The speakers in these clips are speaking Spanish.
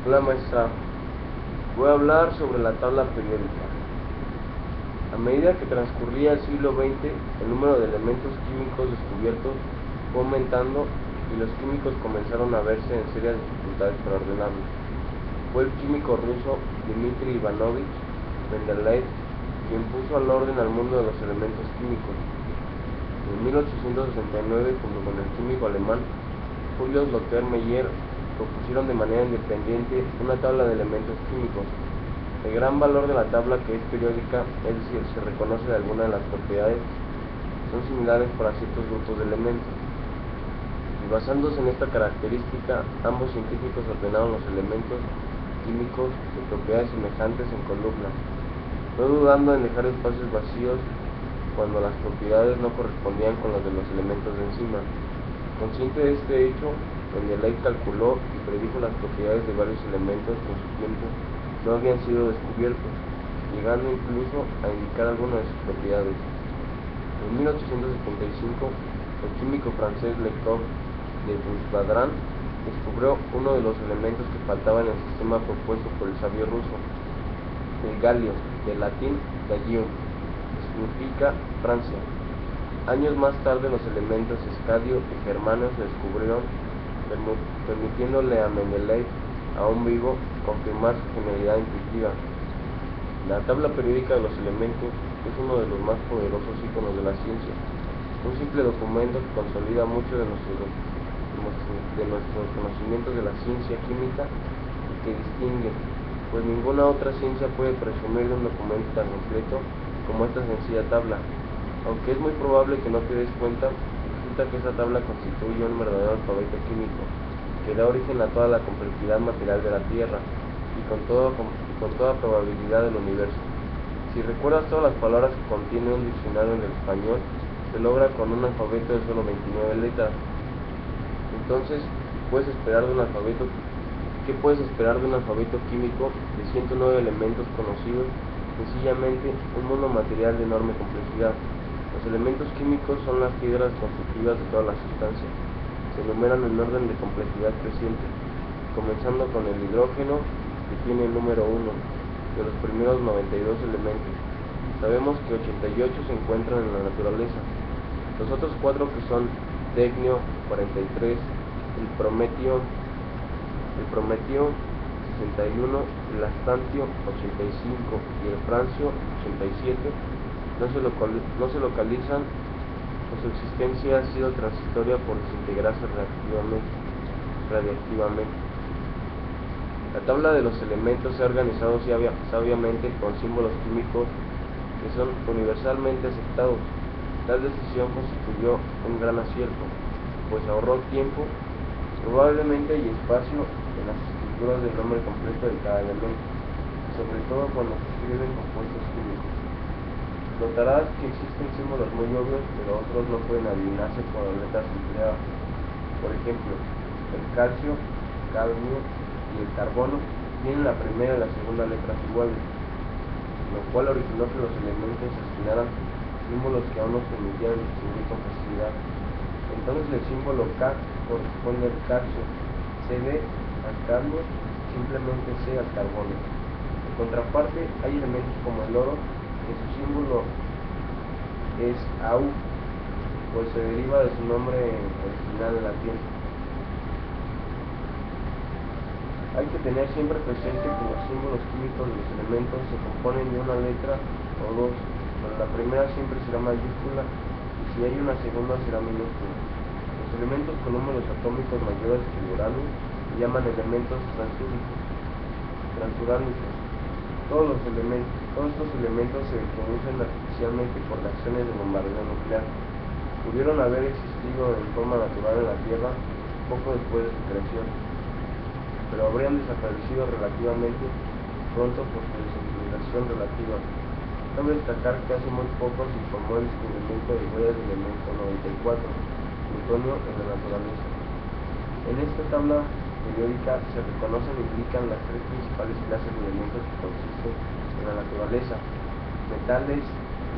Hola maestra, voy a hablar sobre la tabla periódica. A medida que transcurría el siglo XX, el número de elementos químicos descubiertos fue aumentando y los químicos comenzaron a verse en serias dificultades para ordenarlos. Fue el químico ruso Dmitri Ivanovich Mendeleev quien puso al orden al mundo de los elementos químicos. En 1869, junto con el químico alemán Julius Lothar Meyer, propusieron de manera independiente una tabla de elementos químicos. El gran valor de la tabla, que es periódica, es decir, se reconoce de alguna de las propiedades, son similares para ciertos grupos de elementos. Y basándose en esta característica, ambos científicos ordenaron los elementos químicos de propiedades semejantes en columnas, no dudando en dejar espacios vacíos cuando las propiedades no correspondían con las de los elementos de encima. Consciente de este hecho, Mendeleev calculó y predijo las propiedades de varios elementos que en su tiempo no habían sido descubiertos, llegando incluso a indicar algunas de sus propiedades. En 1875, el químico francés Lecoq de Busbadran descubrió uno de los elementos que faltaba en el sistema propuesto por el sabio ruso, el galio, del latín gallium, que significa Francia. Años más tarde, los elementos escadio y germanio se descubrieron, permitiéndole a Mendeleev, aún vivo, confirmar su genialidad intuitiva. La tabla periódica de los elementos es uno de los más poderosos íconos de la ciencia, un simple documento que consolida mucho de nuestros conocimientos de la ciencia química y que distingue, pues ninguna otra ciencia puede presumir de un documento tan completo como esta sencilla tabla. Aunque es muy probable que no te des cuenta, resulta que esta tabla constituye un verdadero alfabeto químico, que da origen a toda la complejidad material de la Tierra y con toda probabilidad del universo. Si recuerdas todas las palabras que contiene un diccionario en el español, se logra con un alfabeto de solo 29 letras. Entonces, ¿qué puedes esperar de un alfabeto químico de 109 elementos conocidos? Sencillamente, un mundo material de enorme complejidad. Los elementos químicos son las piedras constitutivas de todas las sustancias. Se enumeran en orden de complejidad creciente, comenzando con el hidrógeno, que tiene el número 1 de los primeros 92 elementos. Sabemos que 88 se encuentran en la naturaleza. Los otros 4, que son tecnio 43, el prometio 61, el astantio 85 y el francio 87, no se localizan, o su existencia ha sido transitoria por desintegrarse radiactivamente. La tabla de los elementos se ha organizado sabiamente con símbolos químicos que son universalmente aceptados. Tal decisión constituyó un gran acierto, pues ahorró tiempo, probablemente, y espacio en las escrituras del nombre completo de cada elemento, sobre todo cuando se escriben compuestos químicos. Notarás que existen símbolos muy obvios, pero otros no pueden adivinarse por las letras empleadas. Por ejemplo, el calcio, cadmio y el carbono tienen la primera y la segunda letras iguales, lo cual originó que los elementos asignaran símbolos que aún nos permitían distinguir con facilidad. Entonces el símbolo K corresponde al calcio, Cd al cadmio, simplemente C al carbono. En contraparte, hay elementos como el oro, que su símbolo es Au, pues se deriva de su nombre original en latín. Hay que tener siempre presente que los símbolos químicos de los elementos se componen de una letra o dos, pero la primera siempre será mayúscula y si hay una segunda será minúscula. Los elementos con números atómicos mayores que el uranio se llaman elementos transuránicos. Todos estos elementos se producen artificialmente por reacciones de bombardeo nuclear. Pudieron haber existido en forma natural en la Tierra poco después de su creación, pero habrían desaparecido relativamente pronto por su desintegración relativa. Cabe destacar que hace muy poco se informó el descubrimiento de huellas del elemento 94, plutonio, en la naturaleza. En esta tabla periódica se reconocen e indican las tres principales clases de elementos que consisten en la naturaleza: metales,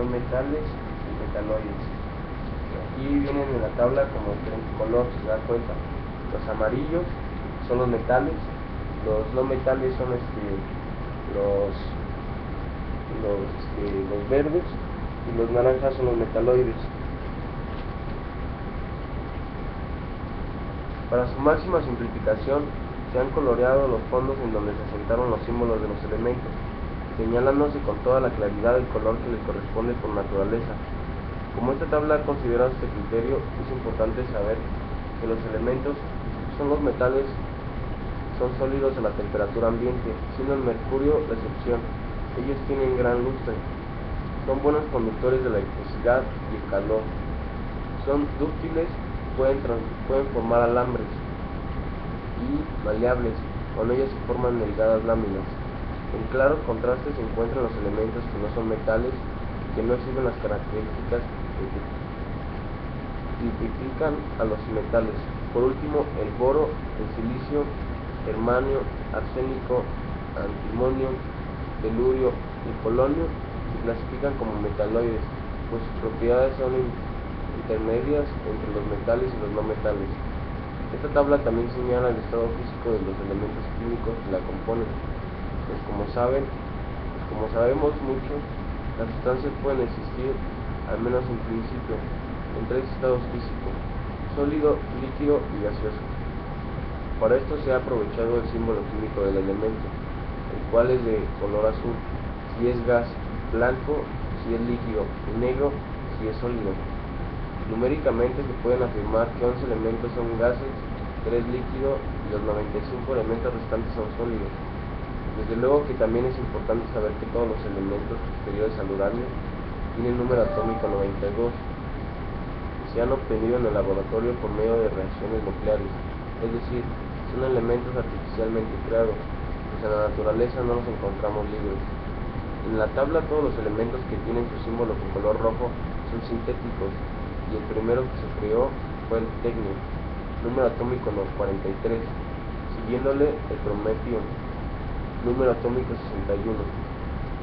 no metales y metaloides. Aquí vienen en la tabla como diferente color, si se da cuenta. Los amarillos son los metales, Los no metales son los verdes, y los naranjas son los metaloides. Para su máxima simplificación, se han coloreado los fondos en donde se asentaron los símbolos de los elementos, señalándose con toda la claridad el color que les corresponde por naturaleza. Como esta tabla ha considerado este criterio, es importante saber que los elementos son los metales, son sólidos a la temperatura ambiente, siendo el mercurio la excepción. Ellos tienen gran lustre, son buenos conductores de la electricidad y el calor, son dúctiles, pueden formar alambres, y maleables, con ellas se forman delgadas láminas. En claro contraste se encuentran los elementos que no son metales y que no exhiben las características que tipifican a los metales. Por último, el boro, el silicio, germanio, arsénico, antimonio, telurio y polonio se clasifican como metaloides, pues sus propiedades son intermedias entre los metales y los no metales. Esta tabla también señala el estado físico de los elementos químicos que la componen, pues como sabemos mucho, las sustancias pueden existir, al menos en principio, en tres estados físicos: sólido, líquido y gaseoso. Para esto se ha aprovechado el símbolo químico del elemento, el cual es de color azul si es gas, blanco si es líquido y negro si es sólido. Numéricamente se pueden afirmar que 11 elementos son gases, 3 líquidos y los 95 elementos restantes son sólidos. Desde luego que también es importante saber que todos los elementos posteriores al uranio tienen número atómico 92, que se han obtenido en el laboratorio por medio de reacciones nucleares, es decir, son elementos artificialmente creados, pues en la naturaleza no los encontramos libres. En la tabla todos los elementos que tienen su símbolo con color rojo son sintéticos, y el primero que se creó fue el tecnio, número atómico 43, siguiéndole el prometio, número atómico 61.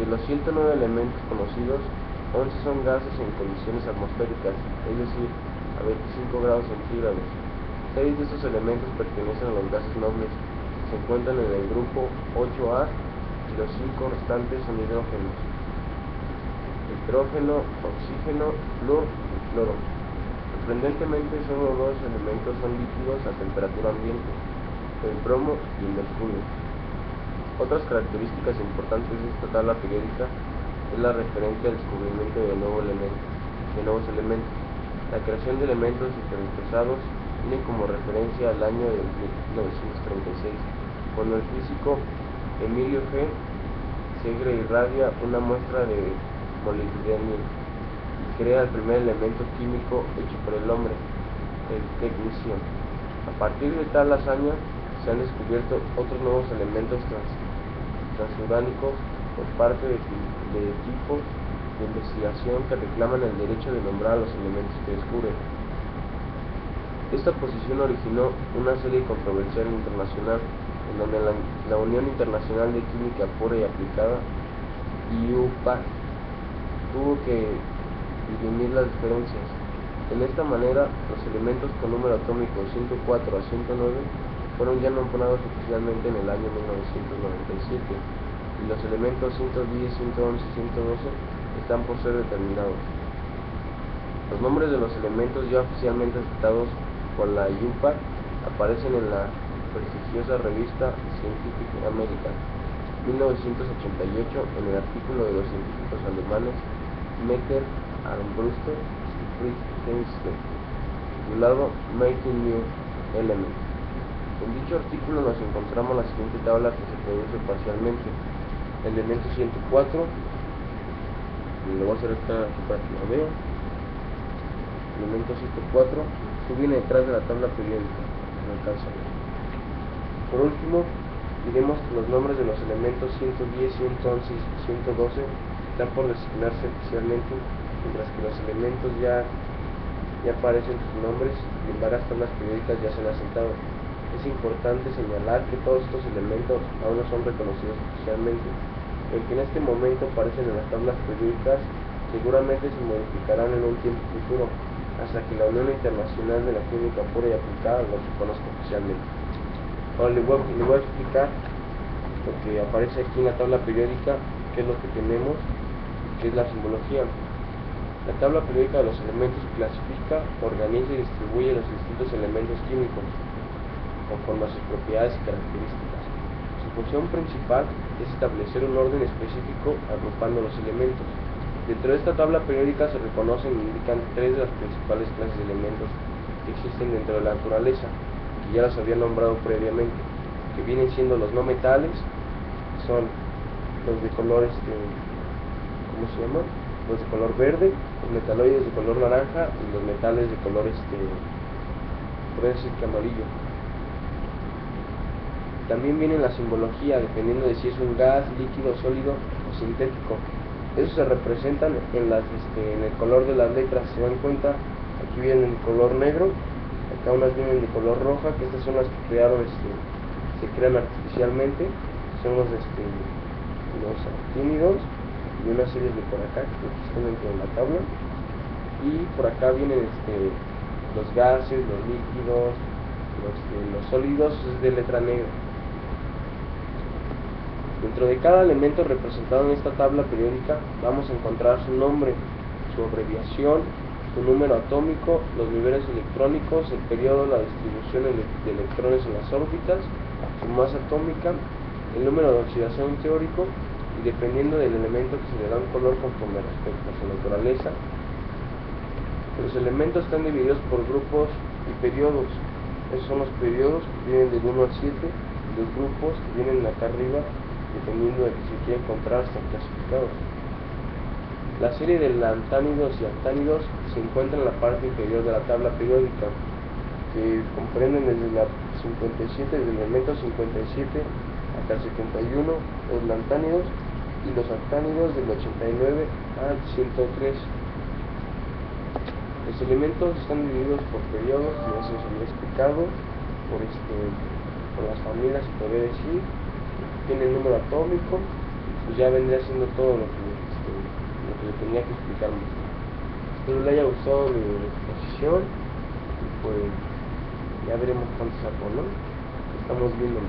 De los 109 elementos conocidos, 11 son gases en condiciones atmosféricas, es decir, a 25 grados centígrados. 6 de estos elementos pertenecen a los gases nobles, se encuentran en el grupo 8A, y los 5 restantes son hidrógenos: nitrógeno, oxígeno, flúor y cloro. Sorprendentemente, solo 2 elementos son líquidos a temperatura ambiente: el bromo y el mercurio. Otras características importantes de esta tabla periódica es la referente al descubrimiento de nuevos elementos. La creación de elementos diferenciados tiene como referencia al año de 1936, cuando el físico Emilio G. Segre irradia una muestra de molibdenio y crea el primer elemento químico hecho por el hombre, el tecnicio. A partir de tal hazaña se han descubierto otros nuevos elementos transuránicos por parte de equipos de investigación que reclaman el derecho de nombrar a los elementos que descubren. Esta posición originó una serie controversial internacional, en donde la Unión Internacional de Química Pura y Aplicada, IUPAC, tuvo que dirimir las diferencias. De esta manera, los elementos con número atómico 104 a 109 fueron ya nombrados oficialmente en el año 1997, y los elementos 110, 111 y 112 están por ser determinados. Los nombres de los elementos ya oficialmente aceptados por la IUPAC aparecen en la prestigiosa revista Scientific American, 1988, en el artículo de los científicos alemanes Meter, Armbruster y Fritz Heinzle, titulado Making New Elements. En dicho artículo nos encontramos la siguiente tabla que se produce parcialmente: elemento 104, y le voy a hacer esta aquí para que lo vean. Elemento 104, esto viene detrás de la tabla periódica, no alcanza a ver. Por último, diremos que los nombres de los elementos 110, 111 y 112 están por designarse oficialmente, mientras que los elementos ya aparecen sus nombres y en varias tablas periódicas ya se han asentado. Es importante señalar que todos estos elementos aún no son reconocidos oficialmente, y que en este momento aparecen en las tablas periódicas, seguramente se modificarán en un tiempo futuro, hasta que la Unión Internacional de la Química Pura y Aplicada los reconozca oficialmente. Ahora le voy a explicar lo que aparece aquí en la tabla periódica, que es lo que tenemos, que es la simbología. La tabla periódica de los elementos clasifica, organiza y distribuye los distintos elementos químicos conforme a sus propiedades y características. Su función principal es establecer un orden específico agrupando los elementos. Dentro de esta tabla periódica se reconocen e indican tres de las principales clases de elementos que existen dentro de la naturaleza, que ya los había nombrado previamente, que vienen siendo los no metales, son los de color ¿cómo se llama? Los de color verde, los metaloides de color naranja y los metales de color puede decir que amarillo. También viene la simbología, dependiendo de si es un gas, líquido, sólido o sintético. Esos se representan en el color de las letras. Si se dan cuenta, aquí vienen de color negro, acá unas vienen de color roja, que estas son las que se crean artificialmente, son los actínidos, y una serie de por acá que están dentro de la tabla, y por acá vienen los gases, los líquidos, los sólidos, es de letra negra. Dentro de cada elemento representado en esta tabla periódica vamos a encontrar su nombre, su abreviación, su número atómico, los niveles electrónicos, el periodo, la distribución de electrones en las órbitas, su masa atómica, el número de oxidación teórico, y dependiendo del elemento que se le da un color conforme respecto a su naturaleza. Los elementos están divididos por grupos y periodos. Esos son los periodos que vienen del 1 al 7, y los grupos que vienen acá arriba, dependiendo de que se quiera encontrar, están clasificados. La serie de lantánidos y actánidos se encuentra en la parte inferior de la tabla periódica, que comprenden desde el elemento 57 hasta el 71, los lantánidos, y los actánidos del 89 al 103. Los elementos están divididos por periodos, y eso se me ha explicado, por las familias, se podría decir. Tiene el número atómico, pues ya vendría siendo todo lo que le tenía que explicar. Espero le haya gustado mi exposición, y pues ya veremos cuánto saco, ¿no? Estamos viendo.